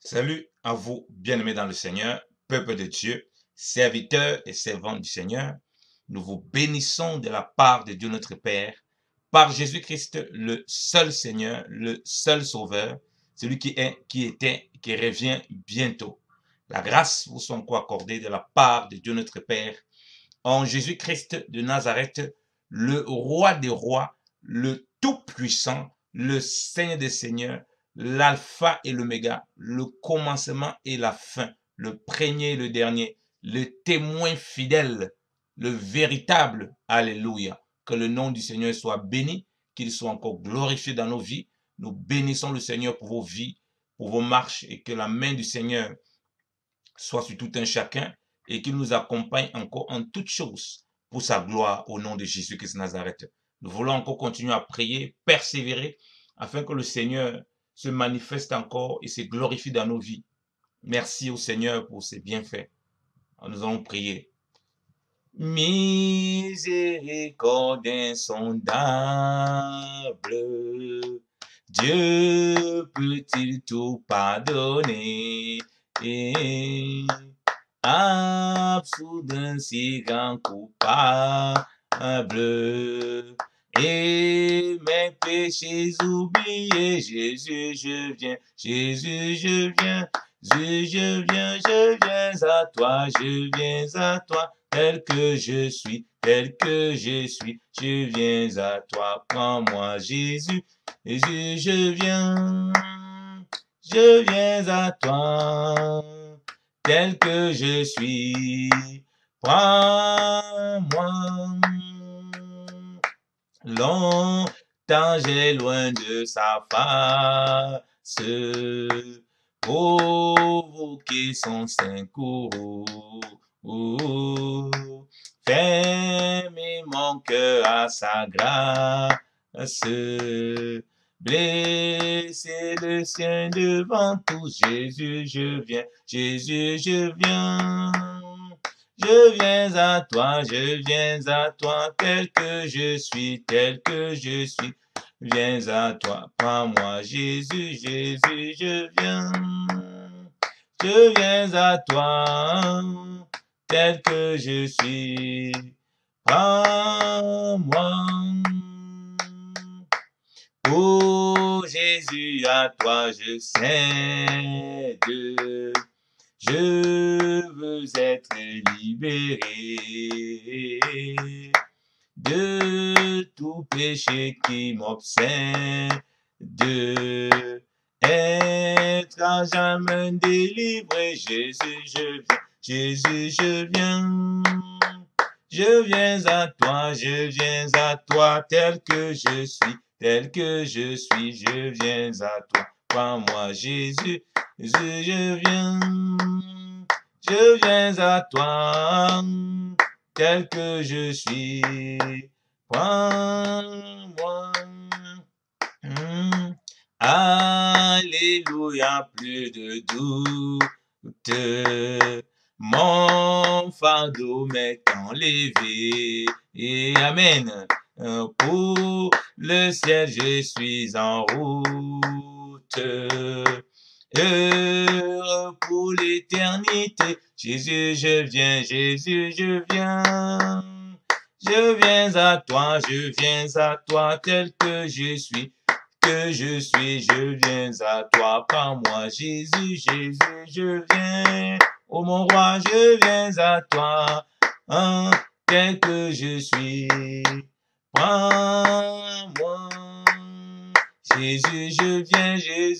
Salut à vous, bien-aimés dans le Seigneur, peuple de Dieu, serviteurs et servantes du Seigneur. Nous vous bénissons de la part de Dieu notre Père, par Jésus-Christ, le seul Seigneur, le seul Sauveur, celui qui est, qui était, qui revient bientôt. La grâce vous soit encore accordée de la part de Dieu notre Père, en Jésus-Christ de Nazareth, le roi des rois, le tout-puissant, le Seigneur des seigneurs, l'alpha et l'oméga, le commencement et la fin, le premier et le dernier, le témoin fidèle, le véritable. Alléluia. Que le nom du Seigneur soit béni, qu'il soit encore glorifié dans nos vies. Nous bénissons le Seigneur pour vos vies, pour vos marches, et que la main du Seigneur soit sur tout un chacun et qu'il nous accompagne encore en toutes choses pour sa gloire au nom de Jésus-Christ de Nazareth. Nous voulons encore continuer à prier, persévérer, afin que le Seigneur se manifeste encore et se glorifie dans nos vies. Merci au Seigneur pour ses bienfaits. Nous allons prier. Miséricorde insondable, Dieu peut-il tout pardonner? Absous d'un si grand coupable, et mes péchés oubliés, Jésus, je viens, Jésus, je viens, je viens à toi, je viens à toi, tel que je suis, je viens à toi, prends-moi, Jésus, Jésus, je viens à toi, tel que je suis, prends-moi. Longtemps j'ai loin de sa face, provoqué son saint courroux, fermer mon cœur à sa grâce, blesser le sien devant tous. Jésus, je viens, Jésus, je viens. Je viens à toi, tel que je suis, viens à toi, prends-moi, Jésus, Jésus, je viens à toi, tel que je suis, prends-moi. Oh Jésus, à toi je cède. Je veux être libéré de tout péché qui m'obsède, être à jamais délivré. Jésus, je viens, Jésus, je viens. Je viens à toi, tel que je suis, je viens à toi. Prends-moi, Jésus, je viens à toi, tel que je suis, prends-moi. Alléluia, plus de doute, mon fardeau m'est enlevé, et amen. Pour le ciel, je suis en route, heureux pour l'éternité. Jésus, je viens, Jésus, je viens. Je viens à toi, tel que je suis, je viens à toi, par moi, Jésus, Jésus, je viens. Oh mon roi, je viens à toi, tel que je suis, prends-moi. Jésus, je viens, je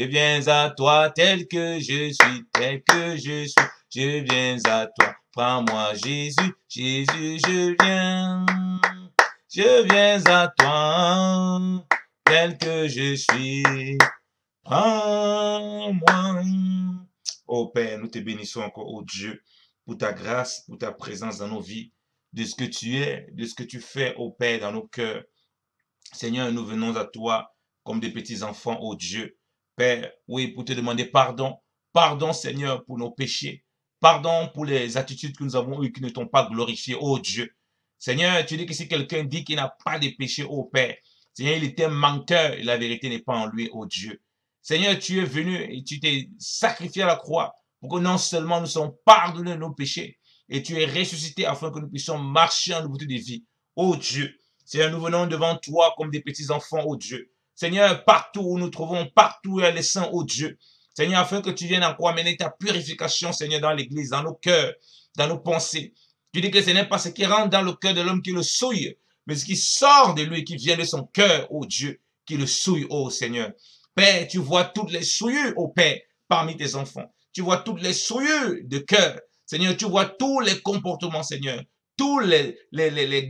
viens à toi, tel que je suis, je viens à toi, prends-moi, Jésus, Jésus, je viens à toi, tel que je suis, prends-moi. Oh Père, nous te bénissons encore, oh Dieu, pour ta grâce, pour ta présence dans nos vies, de ce que tu es, de ce que tu fais, oh Père, dans nos cœurs. Seigneur, nous venons à toi comme des petits enfants, oh Dieu. Père, oui, pour te demander pardon. Pardon, Seigneur, pour nos péchés. Pardon pour les attitudes que nous avons eues qui ne t'ont pas glorifié, oh Dieu. Seigneur, tu dis que si quelqu'un dit qu'il n'a pas de péché, oh Père, Seigneur, il était un menteur et la vérité n'est pas en lui, oh Dieu. Seigneur, tu es venu et tu t'es sacrifié à la croix pour que non seulement nous sommes pardonnés de nos péchés, et tu es ressuscité afin que nous puissions marcher en nouveauté de vie. Oh Dieu, Seigneur, nous venons devant toi comme des petits enfants, oh Dieu. Seigneur, partout où nous trouvons, partout où il y a les saints, oh Dieu. Seigneur, afin que tu viennes encore amener ta purification, Seigneur, dans l'église, dans nos cœurs, dans nos pensées. Tu dis que ce n'est pas ce qui rentre dans le cœur de l'homme qui le souille, mais ce qui sort de lui, qui vient de son cœur, oh Dieu, qui le souille, oh Seigneur. Père, tu vois toutes les souillures, oh Père, parmi tes enfants. Tu vois toutes les souillures de cœur. Seigneur, tu vois tous les comportements, Seigneur. Tous les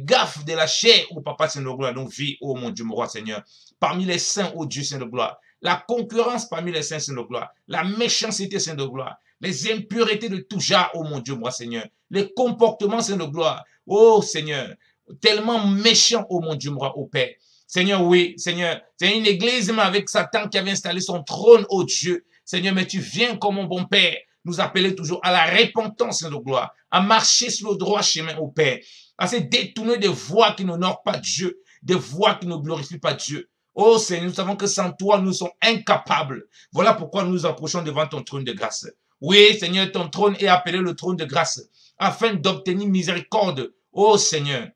gaffes de la chair, oh Papa, Seigneur de gloire, nos vies, oh mon Dieu, mon roi, Seigneur. Parmi les saints, oh Dieu, Seigneur de gloire. La concurrence parmi les saints, Seigneur de gloire. La méchanceté, Seigneur de gloire. Les impuretés de tout genre, oh mon Dieu, mon roi, Seigneur. Les comportements, Seigneur de gloire. Oh Seigneur, tellement méchants, oh mon Dieu, mon roi, oh Père. Seigneur, oui, Seigneur, c'est une église mais avec Satan qui avait installé son trône, oh Dieu. Seigneur, mais tu viens comme mon bon Père nous appeler toujours à la repentance, Seigneur de gloire, à marcher sur le droit chemin, au Père, à se détourner des voies qui n'honorent pas Dieu, des voies qui ne glorifient pas Dieu. Oh Seigneur, nous savons que sans toi, nous sommes incapables. Voilà pourquoi nous nous approchons devant ton trône de grâce. Oui, Seigneur, ton trône est appelé le trône de grâce, afin d'obtenir miséricorde, oh Seigneur,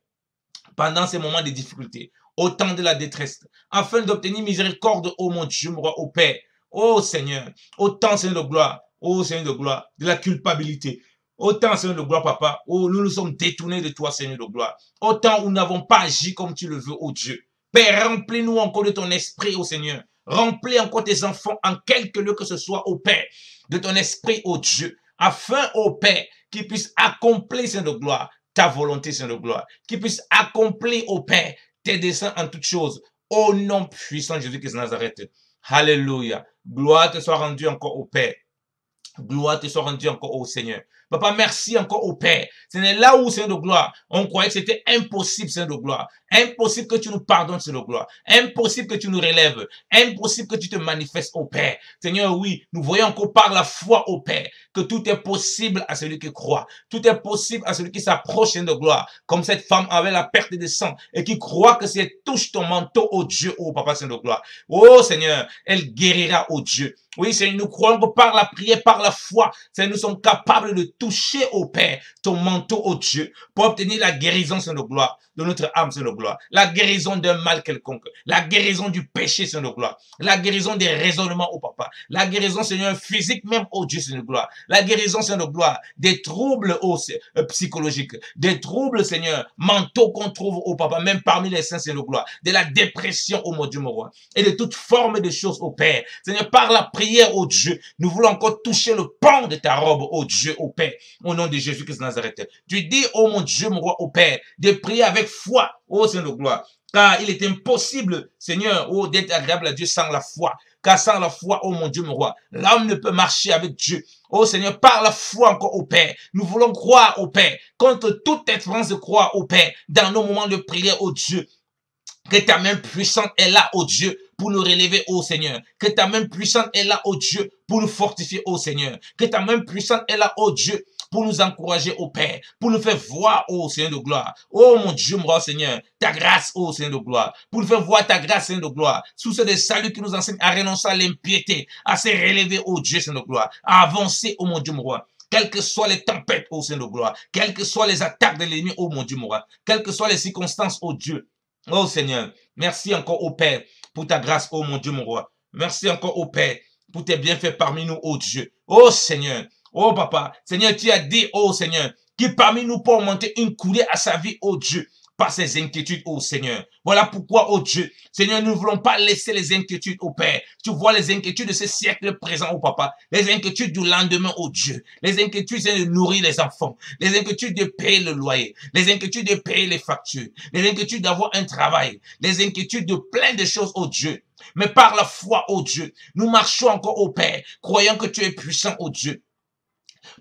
pendant ces moments de difficulté, au temps de la détresse, afin d'obtenir miséricorde, oh mon Dieu, mon roi, oh Père, oh Seigneur, au temps, Seigneur de gloire, oh Seigneur de gloire, de la culpabilité, autant, Seigneur de gloire, Papa, où nous nous sommes détournés de toi, Seigneur de gloire, autant où nous n'avons pas agi comme tu le veux, oh Dieu. Père, remplis-nous encore de ton esprit, oh Seigneur. Remplis encore tes enfants en quelque lieu que ce soit, oh Père, de ton esprit, oh Dieu, afin, oh Père, qu'ils puissent accomplir, Seigneur de gloire, ta volonté, Seigneur de gloire, qu'ils puissent accomplir, oh Père, tes desseins en toutes choses, au nom puissant de Jésus-Christ de Nazareth. Alléluia. Gloire te soit rendue encore au Père. Gloire te soit rendue encore au Seigneur. Papa, merci encore au Père. Ce n'est là où, Seigneur de gloire, on croyait que c'était impossible, Seigneur de gloire. Impossible que tu nous pardonnes, Seigneur de gloire. Impossible que tu nous relèves. Impossible que tu te manifestes au Père. Seigneur, oui, nous voyons encore par la foi au Père que tout est possible à celui qui croit. Tout est possible à celui qui s'approche, Seigneur de gloire. Comme cette femme avait la perte de sang et qui croit que si elle touche ton manteau, oh Dieu, oh Papa, Seigneur de gloire. Oh Seigneur, elle guérira, oh Dieu. Oui, Seigneur, nous croyons que par la prière, par la foi, Seigneur, nous sommes capables de toucher au Père ton manteau, oh Dieu, pour obtenir la guérison, Seigneur de gloire, de notre âme, Seigneur de gloire, la guérison d'un mal quelconque, la guérison du péché, Seigneur de gloire, la guérison des raisonnements, oh Papa, la guérison, Seigneur, physique même, oh Dieu, Seigneur de gloire, la guérison, Seigneur de gloire, des troubles, oh, psychologiques, des troubles, Seigneur, mentaux qu'on trouve, oh Papa, même parmi les saints, Seigneur de gloire, de la dépression, oh mon Dieu, mon roi, et de toute forme de choses, oh Père, Seigneur, par la prière, oh Dieu, nous voulons encore toucher le pan de ta robe, oh Dieu, oh Père, au nom de Jésus-Christ de Nazareth. Tu dis, oh mon Dieu, mon roi, oh Père, de prier avec foi, oh Seigneur de gloire, car il est impossible, Seigneur, oh, d'être agréable à Dieu sans la foi. Car sans la foi, oh mon Dieu, mon roi, l'homme ne peut marcher avec Dieu. Oh Seigneur, par la foi encore au Père, nous voulons croire au Père, contre toute espérance de croire au Père, dans nos moments de prière, oh Dieu, que ta main puissante est là, oh Dieu, pour nous relever, oh Seigneur. Que ta main puissante est là, oh Dieu, pour nous fortifier, oh Seigneur. Que ta main puissante est là, oh Dieu, pour nous encourager, oh Père, pour nous faire voir, oh Seigneur de gloire. Oh mon Dieu, mon roi Seigneur, ta grâce, oh Seigneur de gloire. Pour nous faire voir ta grâce, Seigneur de gloire. Sous ce salut qui nous enseigne à renoncer à l'impiété, à se relever, oh Dieu, Seigneur de gloire. À avancer, oh mon Dieu, mon roi. Quelles que soient les tempêtes, oh Seigneur de gloire. Quelles que soient les attaques de l'ennemi, oh mon Dieu, mon roi. Quelles que soient les circonstances, oh Dieu. Oh Seigneur, merci encore au Père pour ta grâce, oh mon Dieu, mon roi. Merci encore au Père pour tes bienfaits parmi nous, oh Dieu. Oh Seigneur, oh Papa, Seigneur, tu as dit, oh Seigneur, qui parmi nous peut augmenter une coulée à sa vie, oh Dieu, par ses inquiétudes, oh Seigneur. Voilà pourquoi, oh Dieu, Seigneur, nous ne voulons pas laisser les inquiétudes, oh Père. Tu vois les inquiétudes de ce siècle présent, oh Papa. Les inquiétudes du lendemain, oh Dieu. Les inquiétudes, c'est de nourrir les enfants. Les inquiétudes de payer le loyer. Les inquiétudes de payer les factures. Les inquiétudes d'avoir un travail. Les inquiétudes de plein de choses, oh Dieu. Mais par la foi, oh Dieu, nous marchons encore, oh Père, croyant que tu es puissant, oh Dieu,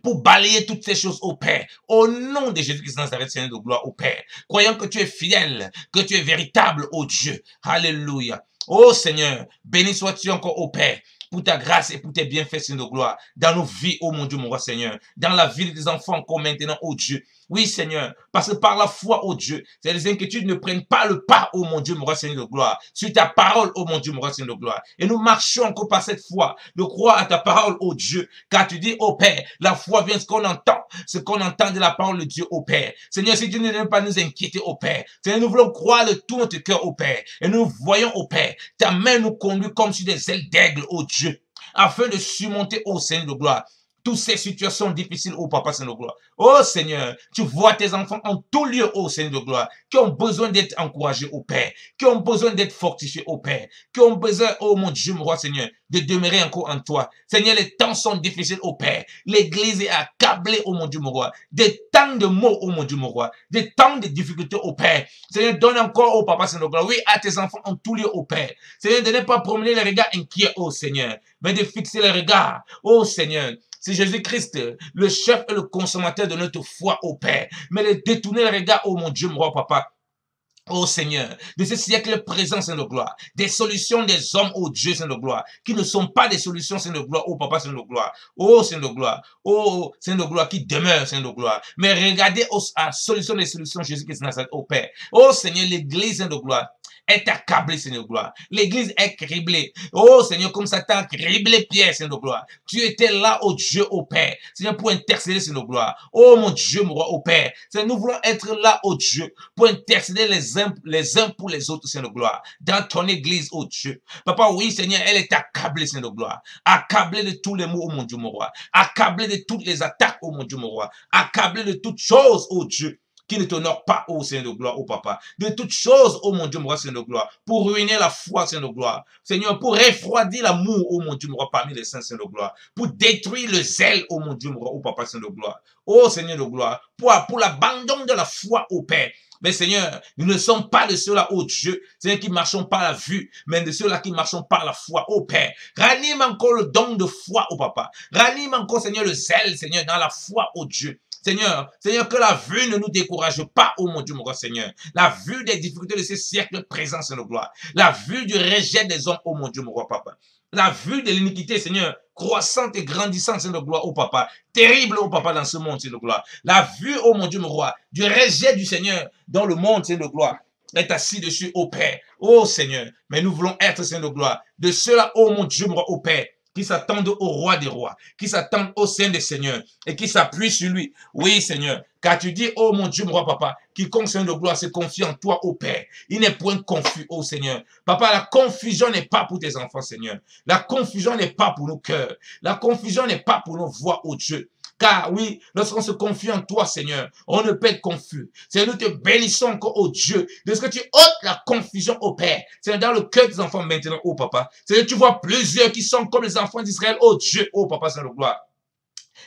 pour balayer toutes ces choses au Père, au nom de Jésus-Christ de Nazareth, Seigneur de gloire, au Père, croyant que tu es fidèle, que tu es véritable, ô Dieu. Alléluia. Ô Seigneur, béni sois-tu encore au Père, pour ta grâce et pour tes bienfaits, Seigneur de gloire, dans nos vies, ô mon Dieu, mon roi Seigneur, dans la vie de tes enfants encore maintenant, ô Dieu. Oui, Seigneur, parce que par la foi, oh Dieu, les inquiétudes ne prennent pas le pas, oh mon Dieu, mon roi Seigneur de gloire, sur ta parole, oh mon Dieu, mon roi Seigneur de gloire. Et nous marchons encore par cette foi, de croire à ta parole, oh Dieu, car tu dis, oh Père, la foi vient ce qu'on entend de la parole de Dieu, oh Père. Seigneur, si tu ne veux pas nous inquiéter, oh Père, Seigneur, nous voulons croire de tout notre cœur, oh Père, et nous voyons, oh Père, ta main nous conduit comme sur des ailes d'aigle, oh Dieu, afin de surmonter, oh Seigneur de gloire, toutes ces situations difficiles, oh Papa Seigneur de gloire. Oh Seigneur, tu vois tes enfants en tout lieu, oh Seigneur de gloire, qui ont besoin d'être encouragés, oh Père, qui ont besoin d'être fortifiés, oh Père, qui ont besoin, oh mon Dieu, mon roi Seigneur, de demeurer encore en toi. Seigneur, les temps sont difficiles, oh Père. L'église est accablée, oh mon Dieu, mon roi. Des temps de maux, oh mon Dieu, mon roi. Des temps de difficultés, oh Père. Seigneur, donne encore, oh Papa Seigneur de gloire, oui, à tes enfants en tout lieu, oh Père. Seigneur, de ne pas promener les regards inquiets, oh Seigneur, mais de fixer les regards, oh Seigneur. C'est Jésus-Christ, le chef et le consommateur de notre foi, ô Père. Mais de détourner le regard, ô mon Dieu, mon roi, papa. Ô Seigneur, de ce siècle présent, Saint de gloire, des solutions des hommes, ô Dieu, Saint de gloire, qui ne sont pas des solutions, Saint de gloire, ô Papa, Saint de gloire, ô Saint de gloire, ô Saint de gloire, qui demeure, Saint de gloire. Mais regardez à la solution des solutions, Jésus-Christ, ô Père. Ô Seigneur, l'Église, Saint de gloire, est accablée, Seigneur de gloire. L'église est criblée. Oh Seigneur, comme Satan a criblé Pierre, Seigneur de gloire. Tu étais là, oh Dieu, oh Père. Seigneur, pour intercéder, Seigneur de gloire. Oh mon Dieu, mon roi, oh Père. Seigneur, nous voulons être là, oh Dieu, pour intercéder les uns pour les autres, Seigneur de gloire. Dans ton église, oh Dieu. Papa, oui, Seigneur, elle est accablée, Seigneur de gloire. Accablée de tous les maux, oh mon Dieu, mon roi. Accablée de toutes les attaques, oh mon Dieu, mon roi. Accablée de toutes choses, oh Dieu, qui ne t'honore pas, ô Seigneur de gloire, ô Papa. De toutes choses, ô mon Dieu, mon roi, Seigneur de gloire, pour ruiner la foi, Seigneur de gloire. Seigneur, pour refroidir l'amour, ô mon Dieu, mon roi, parmi les saints, Seigneur de gloire. Pour détruire le zèle, ô mon Dieu, mon roi, ô Papa, Seigneur de gloire. Ô Seigneur de gloire, pour l'abandon de la foi, ô Père. Mais Seigneur, nous ne sommes pas de ceux-là, ô Dieu, Seigneur, qui marchons par la vue, mais de ceux-là qui marchons par la foi, ô Père. Ranime encore le don de foi, ô Papa. Ranime encore, Seigneur, le zèle, Seigneur, dans la foi, ô Dieu. Seigneur, Seigneur, que la vue ne nous décourage pas, oh mon Dieu, mon roi Seigneur. La vue des difficultés de ce siècle présent, Seigneur de gloire. La vue du rejet des hommes, oh mon Dieu, mon roi Papa. La vue de l'iniquité, Seigneur, croissante et grandissante, Seigneur de gloire, oh Papa. Terrible, oh Papa, dans ce monde, Seigneur de gloire. La vue, oh mon Dieu, mon roi, du rejet du Seigneur dans le monde, Seigneur de gloire. Est assis dessus, oh Père, oh Seigneur. Mais nous voulons être, Seigneur de gloire, de ceux-là, oh mon Dieu, mon roi, oh Père, qui s'attendent au roi des rois, qui s'attendent au Saint des seigneurs et qui s'appuient sur lui. Oui, Seigneur, car tu dis, oh mon Dieu, mon roi, Papa, quiconque Seigneur de gloire se confie en toi, ô Père. Il n'est point confus, ô Seigneur. Papa, la confusion n'est pas pour tes enfants, Seigneur. La confusion n'est pas pour nos cœurs. La confusion n'est pas pour nos voix, ô Dieu. Car oui, lorsqu'on se confie en toi, Seigneur, on ne peut être confus. Seigneur, nous te bénissons encore, oh Dieu, de ce que tu ôtes la confusion au Père. Seigneur, dans le cœur des enfants maintenant, oh Papa. Seigneur, tu vois plusieurs qui sont comme les enfants d'Israël, oh Dieu, oh Papa, Seigneur de gloire.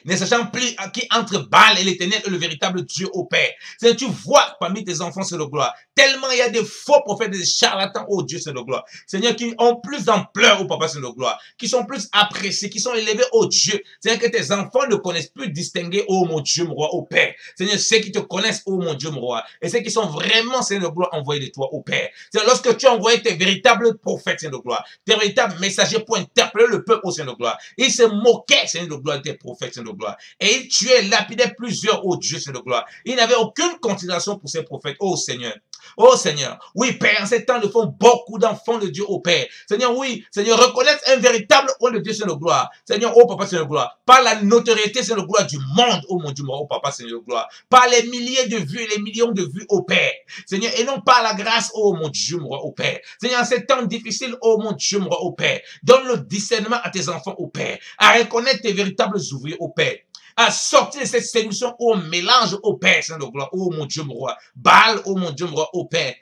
Ne sachant plus à qui entre Baal et l'Éternel et le véritable Dieu au Père. Seigneur, tu vois parmi tes enfants, Seigneur de gloire, tellement il y a des faux prophètes, des charlatans, oh Dieu, Seigneur de gloire. Seigneur, qui ont plus d'ampleur, oh Papa, Seigneur de gloire, qui sont plus appréciés, qui sont élevés, oh Dieu. Seigneur, que tes enfants ne connaissent plus distinguer, oh mon Dieu, mon roi, oh Père. Seigneur, ceux qui te connaissent, oh mon Dieu, mon roi, et ceux qui sont vraiment, Seigneur de gloire, envoyés de toi, oh Père. Seigneur, lorsque tu as envoyé tes véritables prophètes, Seigneur de gloire, tes véritables messagers pour interpeller le peuple, oh Seigneur de gloire, ils se moquaient, Seigneur de gloire, de tes prophètes, Seigneur de gloire. Et tu es lapidé plusieurs, oh Dieu, Seigneur de gloire. Il n'avait aucune considération pour ces prophètes, oh Seigneur. Oh Seigneur, oui Père, en ces temps, nous font beaucoup d'enfants de Dieu, oh Père. Seigneur, oui, Seigneur, reconnaître un véritable homme de Dieu, Seigneur de gloire. Seigneur, oh Papa, Seigneur de gloire. Par la notoriété, Seigneur de gloire, du monde, oh mon Dieu, oh Papa, Seigneur de gloire. Par les milliers de vues et les millions de vues, oh Père. Seigneur, et non par la grâce, oh mon Dieu, mon roi, oh Père. Seigneur, en ces temps difficiles, oh mon Dieu, mon roi, oh Père. Donne le discernement à tes enfants, oh Père. À reconnaître tes véritables ouvriers, oh Père. À sortir de cette séduction au mélange au Père, Saint de gloire, oh mon Dieu, mon roi. Baal, oh mon Dieu, mon roi, oh Père.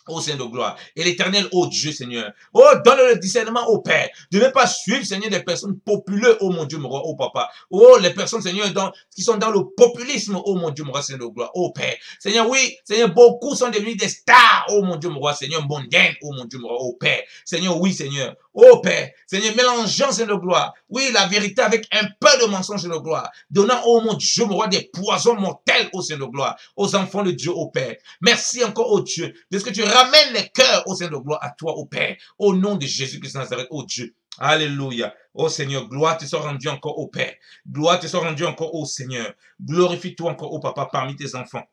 Oh Seigneur de gloire. Et l'éternel, oh Dieu, Seigneur. Oh, donne le discernement au Père. De ne pas suivre, Seigneur, des personnes populaires, oh mon Dieu, mon roi, oh Papa. Oh, les personnes, Seigneur, qui sont dans le populisme, oh mon Dieu, mon roi, Seigneur de gloire, oh Père. Seigneur, oui, Seigneur, beaucoup sont devenus des stars, oh mon Dieu, mon roi, Seigneur, mondaine, oh mon Dieu, mon roi, oh Père. Seigneur, oui, Seigneur. Oh Père, Seigneur, mélangeant, Seigneur de gloire. Oui, la vérité avec un peu de mensonge, Seigneur de gloire. Donnant, oh mon Dieu, mon roi, des poisons mortels, oh Seigneur de gloire, aux enfants de Dieu, oh Père. Merci encore, oh Dieu, de ce que tu ramènes les cœurs, oh Seigneur de gloire, à toi, oh Père. Au nom de Jésus-Christ de Nazareth, oh Dieu. Alléluia. Oh Seigneur, gloire te soit rendue encore au Père. Gloire te soit rendue encore au Seigneur. Glorifie-toi encore au Papa parmi tes enfants.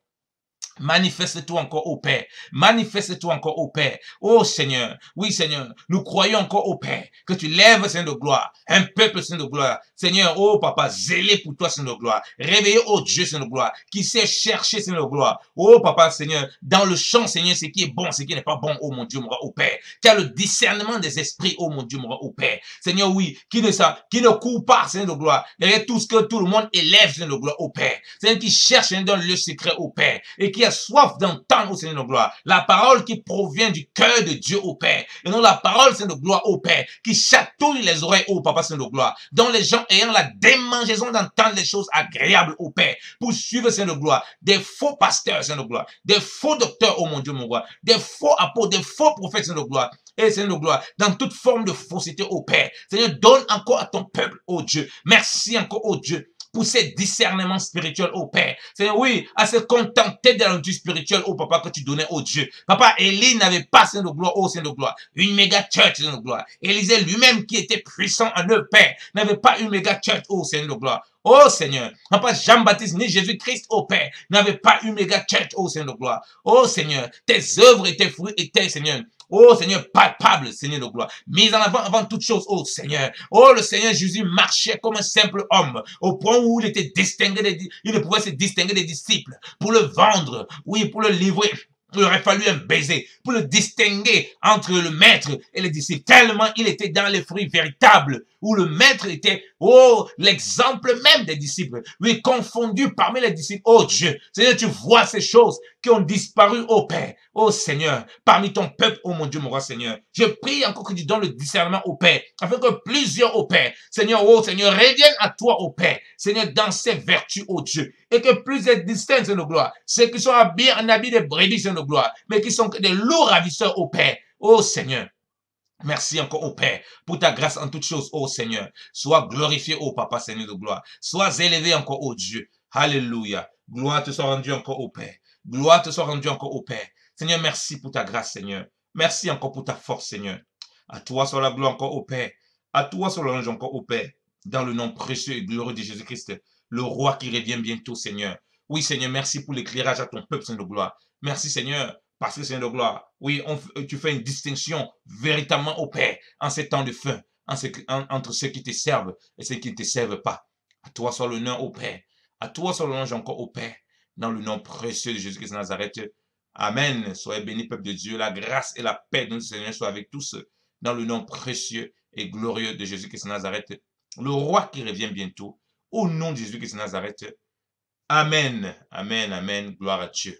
Manifeste-toi encore au Père. Manifeste-toi encore au Père. Oh Seigneur, oui Seigneur, nous croyons encore au Père que tu lèves, Seigneur de gloire, un peuple, Seigneur de gloire. Seigneur, oh Papa, zélé pour toi, Seigneur de gloire. Réveillé, oh Dieu, Seigneur de gloire, qui sait chercher, Seigneur de gloire. Oh Papa, Seigneur, dans le champ, Seigneur, ce qui est bon, ce qui n'est pas bon, oh mon Dieu, mon roi, au Père. Tu as le discernement des esprits, oh mon Dieu, mon roi, au Père. Seigneur, oui, qui ne court pas, Seigneur de gloire, derrière tout ce que tout le monde élève, Seigneur de gloire, au Père. Seigneur, qui cherche, Seigneur, dans le secret, au Père, et qui a soif d'entendre, au Seigneur de gloire, la parole qui provient du cœur de Dieu, au Père, et non la parole, Seigneur de gloire, au Père, qui chatouille les oreilles, au Papa, Seigneur de gloire, dont les gens ayant la démangeaison d'entendre les choses agréables, au Père, pour suivre, Seigneur de gloire, des faux pasteurs, Seigneur de gloire, des faux docteurs, oh mon Dieu, mon roi, des faux apôtres, des faux prophètes, Seigneur de gloire, et Seigneur de gloire, dans toute forme de fausseté, au Père. Seigneur, donne encore à ton peuple, oh Dieu. Merci encore, oh Dieu, pour ces discernements spirituels, oh Père. Seigneur, oui, à se contenter de la nourriture spirituelle, oh Papa, que tu donnais, oh Dieu. Papa, Élie n'avait pas, Seigneur de gloire, oh Seigneur de gloire, une méga church, Seigneur de gloire. Élisée lui-même, qui était puissant en eux, Père, n'avait pas une méga church, oh Seigneur de gloire. Oh Seigneur, papa Jean-Baptiste ni Jésus-Christ, oh Père, n'avait pas une méga church, oh Seigneur de gloire. Oh Seigneur, tes œuvres et tes fruits étaient, Seigneur, oh Seigneur, palpable, Seigneur de gloire. Mis en avant toute chose, oh Seigneur. Oh, le Seigneur Jésus marchait comme un simple homme, au point où il était distingué, il ne pouvait se distinguer des disciples. Pour le vendre, oui, pour le livrer, il aurait fallu un baiser pour le distinguer entre le maître et les disciples. Tellement il était dans les fruits véritables, où le maître était, oh, l'exemple même des disciples. Oui, confondu parmi les disciples. Oh Dieu, Seigneur, tu vois ces choses qui ont disparu, oh Père. Oh Seigneur, parmi ton peuple, oh mon Dieu, mon roi Seigneur. Je prie encore que tu donnes le discernement au Père, afin que plusieurs, oh Père, Seigneur, oh Seigneur, reviennent à toi, oh Père. Seigneur, dans ces vertus, oh Dieu. Et que plusieurs distincts, Seigneur de gloire, ceux qui sont habillés en habits de brebis, Seigneur de gloire, mais qui sont des loups ravisseurs, oh Père. Oh Seigneur. Merci encore au Père pour ta grâce en toutes choses, ô Seigneur. Sois glorifié, ô Papa Seigneur de gloire. Sois élevé encore, ô Dieu. Alléluia. Gloire te soit rendue encore au Père. Gloire te soit rendue encore au Père. Seigneur, merci pour ta grâce, Seigneur. Merci encore pour ta force, Seigneur. À toi soit la gloire encore au Père. À toi soit l'ange encore au Père. Dans le nom précieux et glorieux de Jésus-Christ, le roi qui revient bientôt, Seigneur. Oui, Seigneur, merci pour l'éclairage à ton peuple, Seigneur de gloire. Merci, Seigneur, parce que Seigneur de gloire, oui, tu fais une distinction véritablement au Père en ces temps de fin, entre ceux qui te servent et ceux qui ne te servent pas. À toi soit l'honneur au Père. À toi soit l'honneur encore au Père. Dans le nom précieux de Jésus-Christ de Nazareth. Amen. Soyez bénis, peuple de Dieu. La grâce et la paix de notre Seigneur soient avec tous. Dans le nom précieux et glorieux de Jésus-Christ de Nazareth. Le roi qui revient bientôt. Au nom de Jésus-Christ de Nazareth. Amen. Amen. Amen. Gloire à Dieu.